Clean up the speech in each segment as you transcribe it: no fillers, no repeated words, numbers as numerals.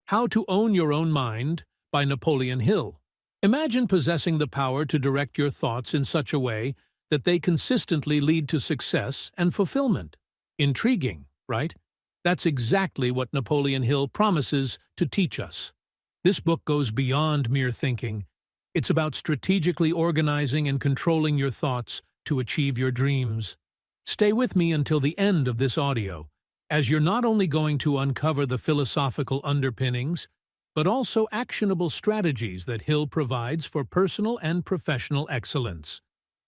How to Own Your Own Mind by Napoleon Hill. Imagine possessing the power to direct your thoughts in such a way that they consistently lead to success and fulfillment. Intriguing, right? That's exactly what Napoleon Hill promises to teach us. This book goes beyond mere thinking. It's about strategically organizing and controlling your thoughts to achieve your dreams. Stay with me until the end of this audio, as you're not only going to uncover the philosophical underpinnings, but also actionable strategies that Hill provides for personal and professional excellence.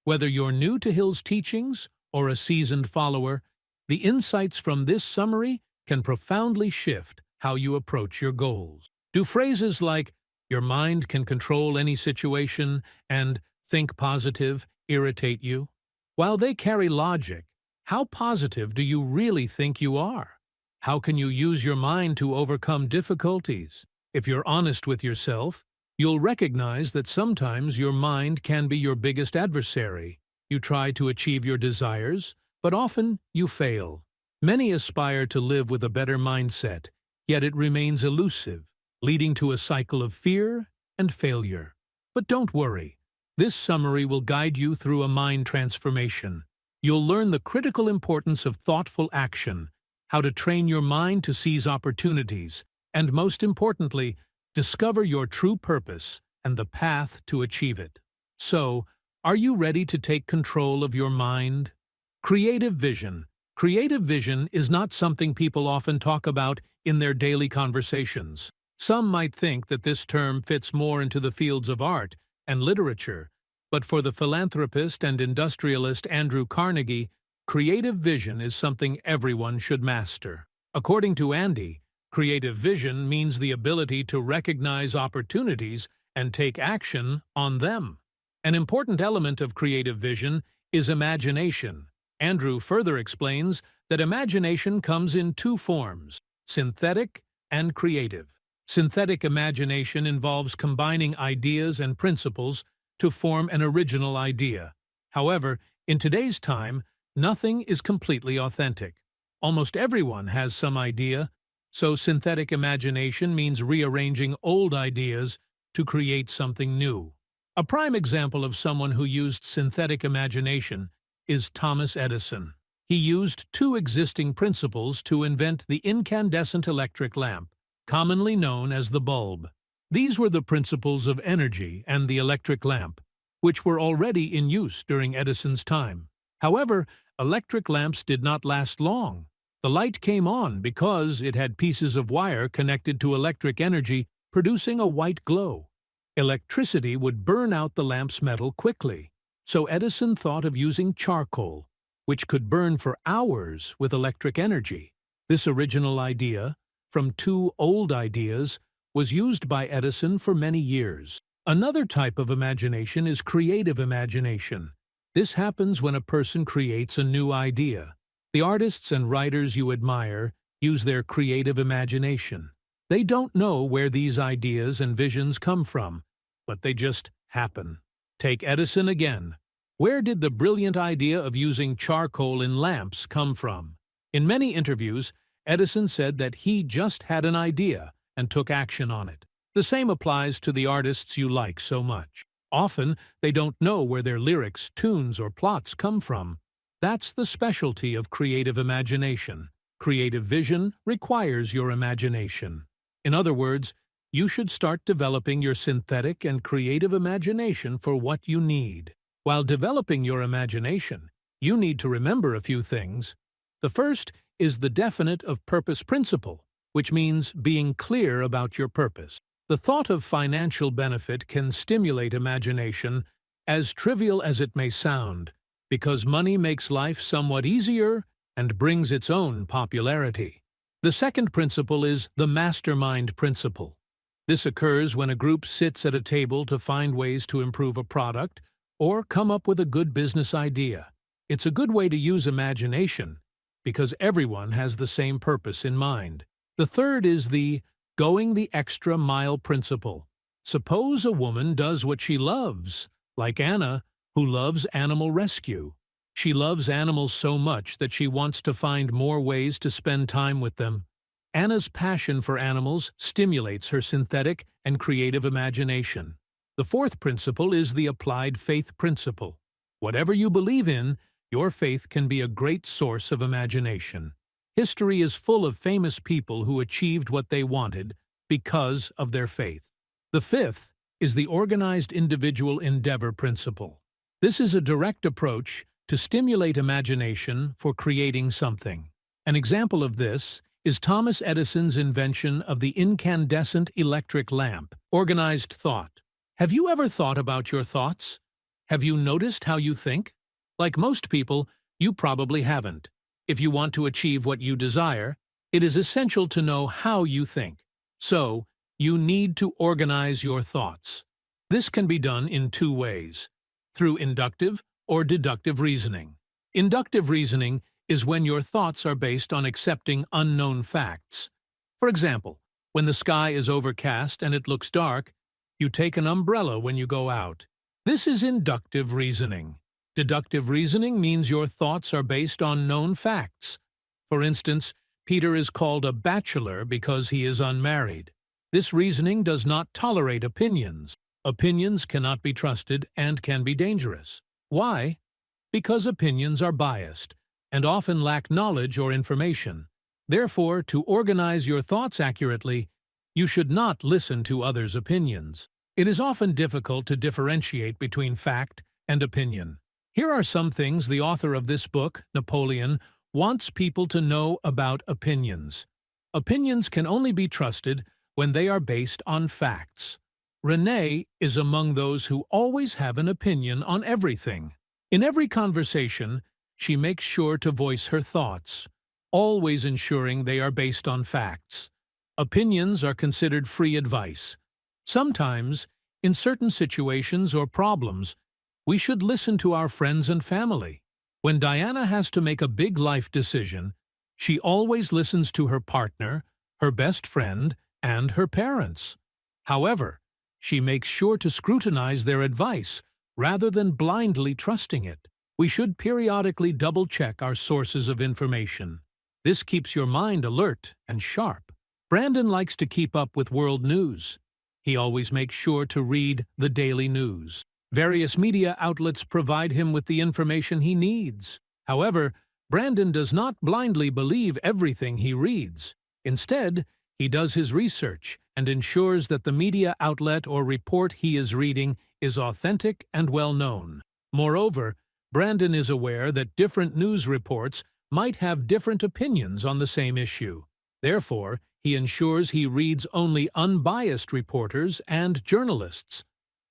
Whether you're new to Hill's teachings or a seasoned follower, the insights from this summary can profoundly shift how you approach your goals. Do phrases like, "your mind can control any situation," and "think positive" irritate you? While they carry logic, how positive do you really think you are? How can you use your mind to overcome difficulties? If you're honest with yourself, you'll recognize that sometimes your mind can be your biggest adversary. You try to achieve your desires, but often you fail. Many aspire to live with a better mindset, yet it remains elusive, leading to a cycle of fear and failure. But don't worry. This summary will guide you through a mind transformation. You'll learn the critical importance of thoughtful action, how to train your mind to seize opportunities, and most importantly, discover your true purpose and the path to achieve it. So, are you ready to take control of your mind? Creative vision. Creative vision is not something people often talk about in their daily conversations. Some might think that this term fits more into the fields of art and literature, but for the philanthropist and industrialist Andrew Carnegie, creative vision is something everyone should master. According to Andy, creative vision means the ability to recognize opportunities and take action on them. An important element of creative vision is imagination. Andrew further explains that imagination comes in two forms: synthetic and creative. Synthetic imagination involves combining ideas and principles to form an original idea. However, in today's time, nothing is completely authentic. Almost everyone has some idea, so synthetic imagination means rearranging old ideas to create something new. A prime example of someone who used synthetic imagination is Thomas Edison. He used two existing principles to invent the incandescent electric lamp, commonly known as the bulb. These were the principles of energy and the electric lamp, which were already in use during Edison's time. However, electric lamps did not last long. The light came on because it had pieces of wire connected to electric energy producing a white glow. Electricity would burn out the lamp's metal quickly, so Edison thought of using charcoal, which could burn for hours with electric energy. This original idea, from two old ideas, was used by Edison for many years. Another type of imagination is creative imagination. This happens when a person creates a new idea. The artists and writers you admire use their creative imagination. They don't know where these ideas and visions come from, but they just happen. Take Edison again. Where did the brilliant idea of using charcoal in lamps come from? In many interviews, Edison said that he just had an idea and took action on it. The same applies to the artists you like so much. Often, they don't know where their lyrics, tunes, or plots come from. That's the specialty of creative imagination. Creative vision requires your imagination. In other words, you should start developing your synthetic and creative imagination for what you need. While developing your imagination, you need to remember a few things. The first is the definite of purpose principle, which means being clear about your purpose. The thought of financial benefit can stimulate imagination, as trivial as it may sound, because money makes life somewhat easier and brings its own popularity. The second principle is the mastermind principle. This occurs when a group sits at a table to find ways to improve a product or come up with a good business idea. It's a good way to use imagination because everyone has the same purpose in mind. The third is the going the extra mile principle. Suppose a woman does what she loves, like Anna, who loves animal rescue. She loves animals so much that she wants to find more ways to spend time with them. Anna's passion for animals stimulates her synthetic and creative imagination. The fourth principle is the applied faith principle. Whatever you believe in, your faith can be a great source of imagination. History is full of famous people who achieved what they wanted because of their faith. The fifth is the organized individual endeavor principle. This is a direct approach to stimulate imagination for creating something. An example of this is Thomas Edison's invention of the incandescent electric lamp. Organized thought. Have you ever thought about your thoughts? Have you noticed how you think? Like most people, you probably haven't. If you want to achieve what you desire, it is essential to know how you think. So, you need to organize your thoughts. This can be done in two ways: through inductive or deductive reasoning. Inductive reasoning is when your thoughts are based on accepting unknown facts. For example, when the sky is overcast and it looks dark, you take an umbrella when you go out. This is inductive reasoning. Deductive reasoning means your thoughts are based on known facts. For instance, Peter is called a bachelor because he is unmarried. This reasoning does not tolerate opinions. Opinions cannot be trusted and can be dangerous. Why? Because opinions are biased and often lack knowledge or information. Therefore, to organize your thoughts accurately, you should not listen to others' opinions. It is often difficult to differentiate between fact and opinion. Here are some things the author of this book, Napoleon, wants people to know about opinions. Opinions can only be trusted when they are based on facts. Renee is among those who always have an opinion on everything. In every conversation, she makes sure to voice her thoughts, always ensuring they are based on facts. Opinions are considered free advice. Sometimes, in certain situations or problems, we should listen to our friends and family. When Diana has to make a big life decision, she always listens to her partner, her best friend, and her parents. However, she makes sure to scrutinize their advice rather than blindly trusting it. We should periodically double-check our sources of information. This keeps your mind alert and sharp. Brandon likes to keep up with world news. He always makes sure to read the daily news. Various media outlets provide him with the information he needs. However, Brandon does not blindly believe everything he reads. Instead, he does his research and ensures that the media outlet or report he is reading is authentic and well-known. Moreover, Brandon is aware that different news reports might have different opinions on the same issue. Therefore, he ensures he reads only unbiased reporters and journalists.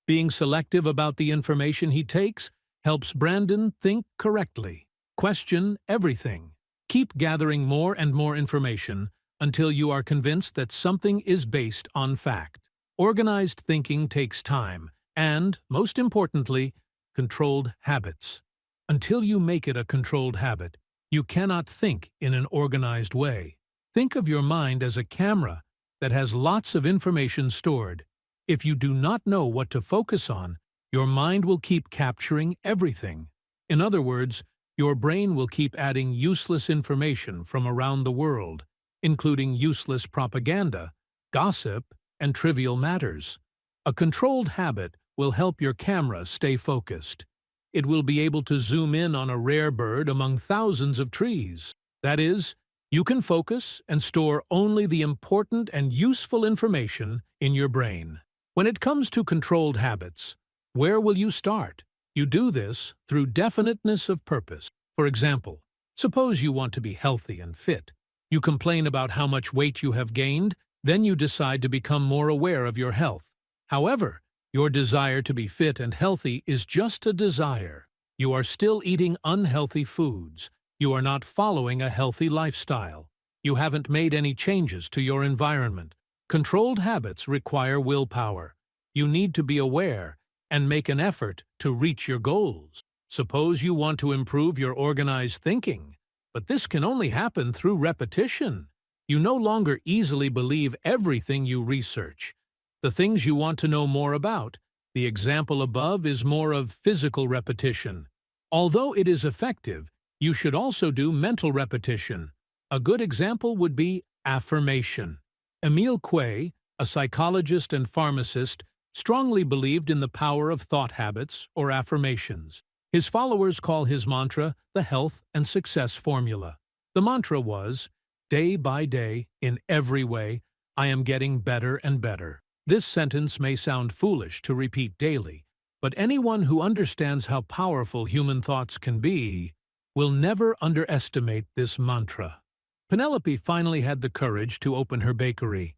Being selective about the information he takes helps Brandon think correctly. Question everything. Keep gathering more and more information until you are convinced that something is based on fact. Organized thinking takes time and, most importantly, controlled habits. Until you make it a controlled habit, you cannot think in an organized way. Think of your mind as a camera that has lots of information stored. If you do not know what to focus on, your mind will keep capturing everything. In other words, your brain will keep adding useless information from around the world, including useless propaganda, gossip, and trivial matters. A controlled habit will help your camera stay focused. It will be able to zoom in on a rare bird among thousands of trees. That is, you can focus and store only the important and useful information in your brain. When it comes to controlled habits, where will you start? You do this through definiteness of purpose. For example, suppose you want to be healthy and fit. You complain about how much weight you have gained, then you decide to become more aware of your health. However, your desire to be fit and healthy is just a desire. You are still eating unhealthy foods. You are not following a healthy lifestyle. You haven't made any changes to your environment. Controlled habits require willpower. You need to be aware and make an effort to reach your goals. Suppose you want to improve your organized thinking, but this can only happen through repetition. You no longer easily believe everything you research. The things you want to know more about, the example above is more of physical repetition. Although it is effective, you should also do mental repetition. A good example would be Affirmation. Emile Coué, a psychologist and pharmacist, strongly believed in the power of thought habits or affirmations. His followers call his mantra the health and success formula. The mantra was, "Day by day, in every way, I am getting better and better." This sentence may sound foolish to repeat daily, but anyone who understands how powerful human thoughts can be will never underestimate this mantra. Penelope finally had the courage to open her bakery.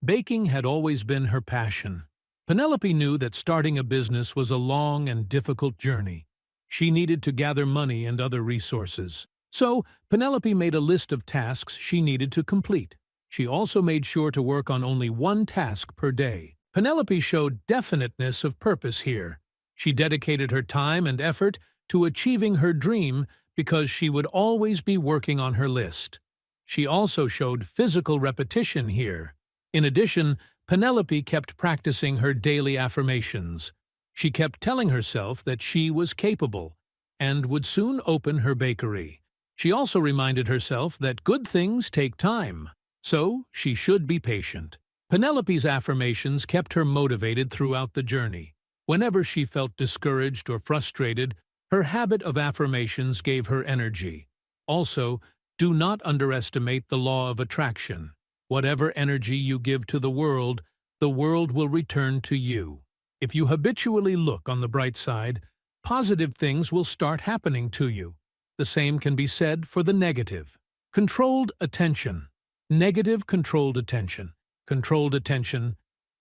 Baking had always been her passion. Penelope knew that starting a business was a long and difficult journey. She needed to gather money and other resources. So, Penelope made a list of tasks she needed to complete. She also made sure to work on only one task per day. Penelope showed definiteness of purpose here. She dedicated her time and effort to achieving her dream because she would always be working on her list. She also showed physical repetition here. In addition, Penelope kept practicing her daily affirmations. She kept telling herself that she was capable and would soon open her bakery. She also reminded herself that good things take time, so she should be patient. Penelope's affirmations kept her motivated throughout the journey. Whenever she felt discouraged or frustrated, her habit of affirmations gave her energy. Also, do not underestimate the law of attraction. Whatever energy you give to the world will return to you. If you habitually look on the bright side, positive things will start happening to you. The same can be said for the negative. Controlled attention. Negative controlled attention. Controlled attention.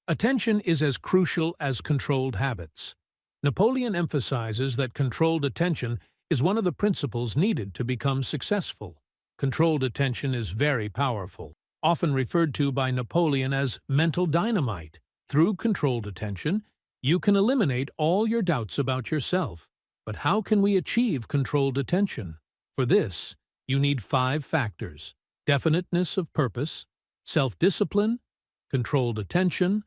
Attention is as crucial as controlled habits. Napoleon emphasizes that controlled attention is one of the principles needed to become successful. Controlled attention is very powerful, often referred to by Napoleon as mental dynamite. Through controlled attention, you can eliminate all your doubts about yourself. But how can we achieve controlled attention? For this, you need 5 factors: definiteness of purpose, self-discipline, controlled attention,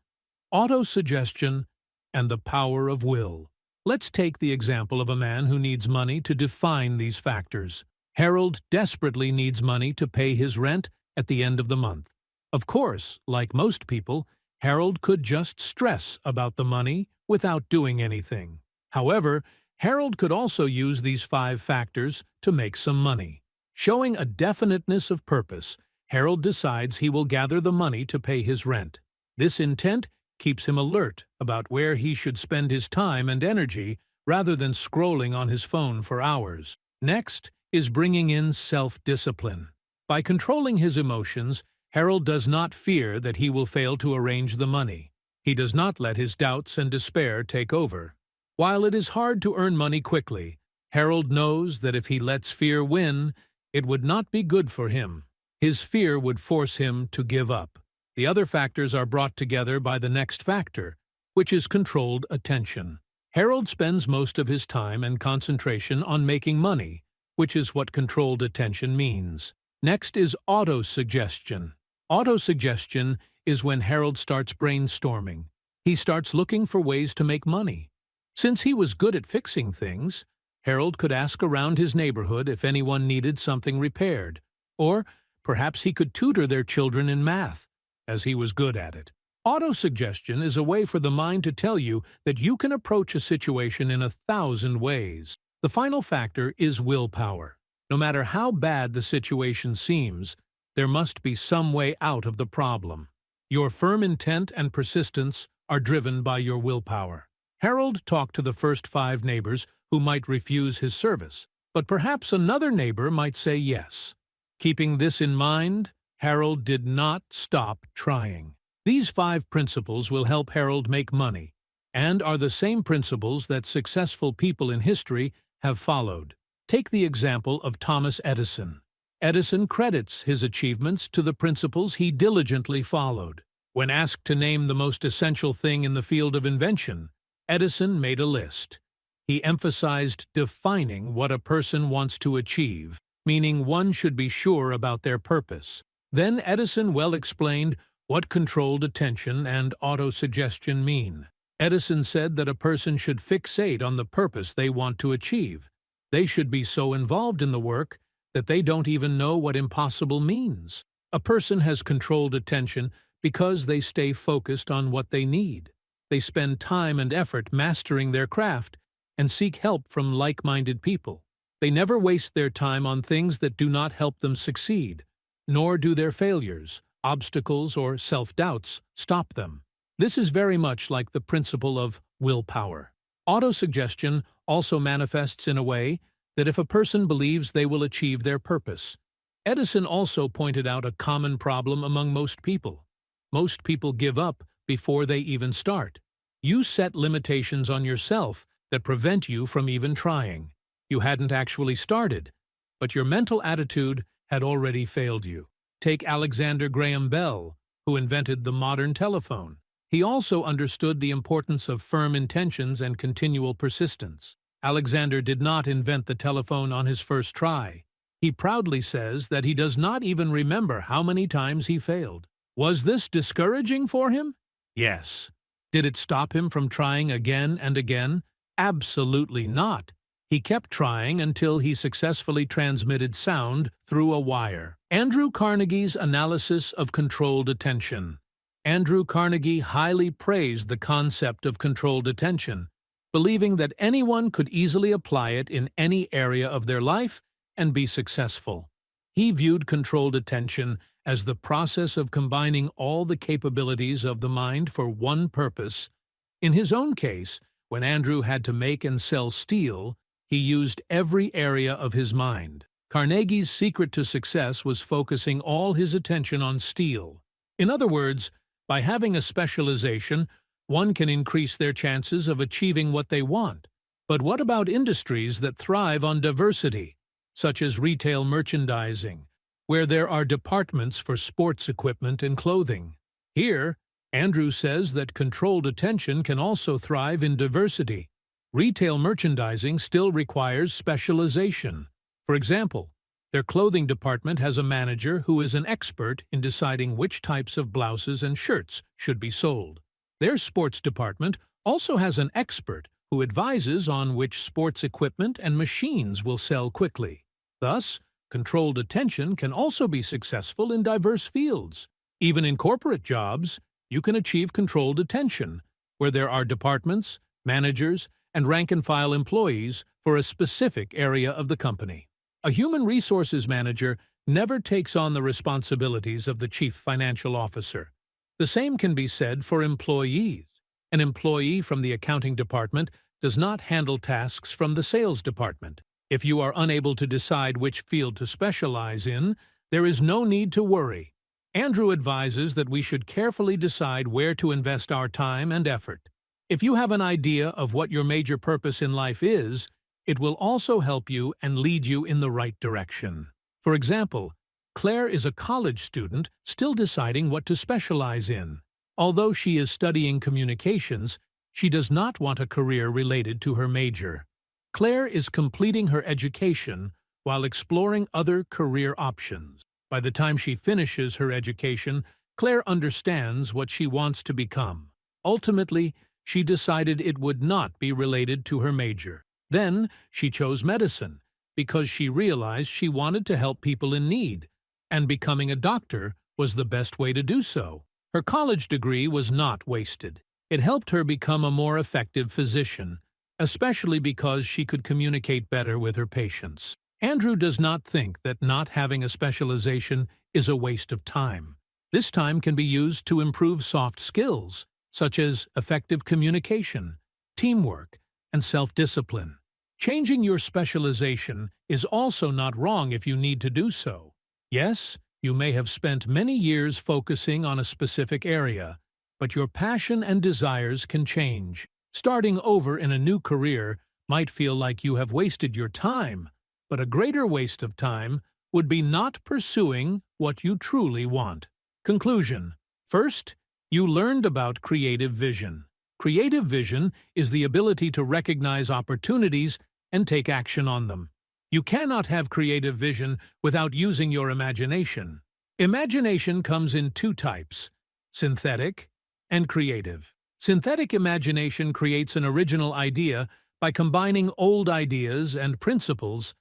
auto-suggestion, and the power of will. Let's take the example of a man who needs money to define these factors. Harold desperately needs money to pay his rent at the end of the month. Of course, like most people, Harold could just stress about the money without doing anything. However, Harold could also use these 5 factors to make some money. Showing a definiteness of purpose, Harold decides he will gather the money to pay his rent. This intent keeps him alert about where he should spend his time and energy rather than scrolling on his phone for hours. Next is bringing in self-discipline. By controlling his emotions, Harold does not fear that he will fail to arrange the money. He does not let his doubts and despair take over. While it is hard to earn money quickly, Harold knows that if he lets fear win, it would not be good for him. His fear would force him to give up. The other factors are brought together by the next factor, which is controlled attention. Harold spends most of his time and concentration on making money, which is what controlled attention means. Next is auto-suggestion. Auto-suggestion is when Harold starts brainstorming. He starts looking for ways to make money. Since he was good at fixing things, Harold could ask around his neighborhood if anyone needed something repaired, or perhaps he could tutor their children in math, as he was good at it. Auto-suggestion is a way for the mind to tell you that you can approach a situation in 1,000 ways. The final factor is willpower. No matter how bad the situation seems, there must be some way out of the problem. Your firm intent and persistence are driven by your willpower. Harold talked to the first 5 neighbors who might refuse his service, but perhaps another neighbor might say yes. Keeping this in mind, Harold did not stop trying. These 5 principles will help Harold make money, and are the same principles that successful people in history have followed. Take the example of Thomas Edison. Edison credits his achievements to the principles he diligently followed. When asked to name the most essential thing in the field of invention, Edison made a list. He emphasized defining what a person wants to achieve, meaning one should be sure about their purpose. Then Edison well explained what controlled attention and auto-suggestion mean. Edison said that a person should fixate on the purpose they want to achieve. They should be so involved in the work that they don't even know what impossible means. A person has controlled attention because they stay focused on what they need. They spend time and effort mastering their craft and seek help from like-minded people. They never waste their time on things that do not help them succeed, nor do their failures, obstacles, or self-doubts stop them. This is very much like the principle of willpower. Autosuggestion also manifests in a way that if a person believes they will achieve their purpose. Edison also pointed out a common problem among most people. Most people give up before they even start. You set limitations on yourself that prevent you from even trying. You hadn't actually started, but your mental attitude had already failed you. Take Alexander Graham Bell, who invented the modern telephone. He also understood the importance of firm intentions and continual persistence. Alexander did not invent the telephone on his first try. He proudly says that he does not even remember how many times he failed. Was this discouraging for him? Yes. Did it stop him from trying again and again? Absolutely not. He kept trying until he successfully transmitted sound through a wire. Andrew Carnegie's analysis of controlled attention. Andrew Carnegie highly praised the concept of controlled attention, believing that anyone could easily apply it in any area of their life and be successful. He viewed controlled attention as the process of combining all the capabilities of the mind for one purpose. In his own case, when Andrew had to make and sell steel, he used every area of his mind. Carnegie's secret to success was focusing all his attention on steel. In other words, by having a specialization, one can increase their chances of achieving what they want. But what about industries that thrive on diversity, such as retail merchandising, where there are departments for sports equipment and clothing? Here, Andrew says that controlled attention can also thrive in diversity. Retail merchandising still requires specialization. For example, their clothing department has a manager who is an expert in deciding which types of blouses and shirts should be sold. Their sports department also has an expert who advises on which sports equipment and machines will sell quickly. Thus, controlled attention can also be successful in diverse fields. Even in corporate jobs, you can achieve controlled attention, where there are departments, managers, and rank-and-file employees for a specific area of the company. A human resources manager never takes on the responsibilities of the chief financial officer. The same can be said for employees. An employee from the accounting department does not handle tasks from the sales department. If you are unable to decide which field to specialize in, there is no need to worry. Andrew advises that we should carefully decide where to invest our time and effort. If you have an idea of what your major purpose in life is, it will also help you and lead you in the right direction. For example, Claire is a college student still deciding what to specialize in. Although she is studying communications, she does not want a career related to her major. Claire is completing her education while exploring other career options. By the time she finishes her education, Claire understands what she wants to become. Ultimately, she decided it would not be related to her major. Then, she chose medicine because she realized she wanted to help people in need, and becoming a doctor was the best way to do so. Her college degree was not wasted. It helped her become a more effective physician, especially because she could communicate better with her patients. Andrew does not think that not having a specialization is a waste of time. This time can be used to improve soft skills, such as effective communication, teamwork, and self-discipline. Changing your specialization is also not wrong if you need to do so. Yes, you may have spent many years focusing on a specific area, but your passion and desires can change. Starting over in a new career might feel like you have wasted your time, but a greater waste of time would be not pursuing what you truly want. Conclusion. First, you learned about creative vision. Creative vision is the ability to recognize opportunities and take action on them. You cannot have creative vision without using your imagination. Imagination comes in two types: synthetic and creative. Synthetic imagination creates an original idea by combining old ideas and principles,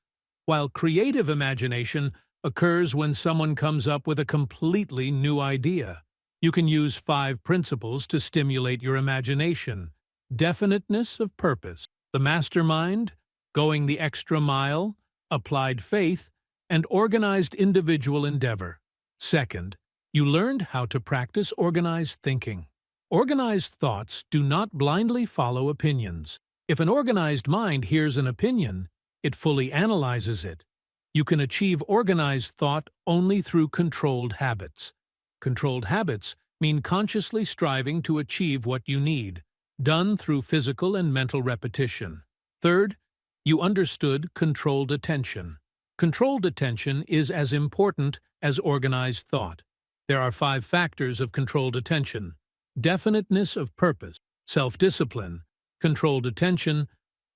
while creative imagination occurs when someone comes up with a completely new idea. You can use 5 principles to stimulate your imagination. Definiteness of purpose, the mastermind, going the extra mile, applied faith, and organized individual endeavor. Second, you learned how to practice organized thinking. Organized thoughts do not blindly follow opinions. If an organized mind hears an opinion, it fully analyzes it. You can achieve organized thought only through controlled habits. Controlled habits mean consciously striving to achieve what you need, done through physical and mental repetition. Third, you understood controlled attention. Controlled attention is as important as organized thought. There are 5 factors of controlled attention: definiteness of purpose, self-discipline, controlled attention,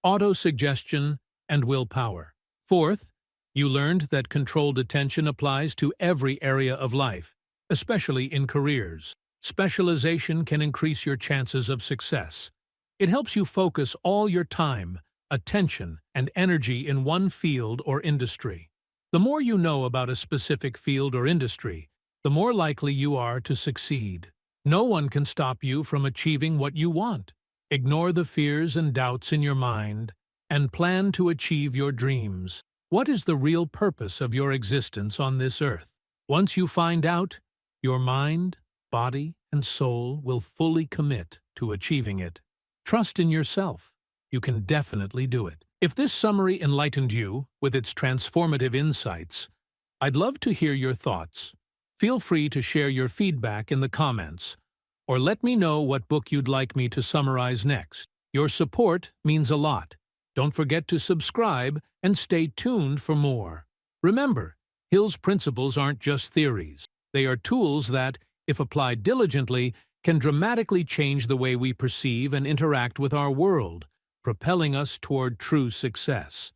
auto-suggestion, and willpower. Fourth, you learned that controlled attention applies to every area of life, especially in careers. Specialization can increase your chances of success. It helps you focus all your time, attention, and energy in one field or industry. The more you know about a specific field or industry, the more likely you are to succeed. No one can stop you from achieving what you want. Ignore the fears and doubts in your mind and plan to achieve your dreams. What is the real purpose of your existence on this earth? Once you find out, your mind, body, and soul will fully commit to achieving it. Trust in yourself. You can definitely do it. If this summary enlightened you with its transformative insights, I'd love to hear your thoughts. Feel free to share your feedback in the comments, or let me know what book you'd like me to summarize next. Your support means a lot. Don't forget to subscribe and stay tuned for more. Remember, Hill's principles aren't just theories. They are tools that, if applied diligently, can dramatically change the way we perceive and interact with our world, propelling us toward true success.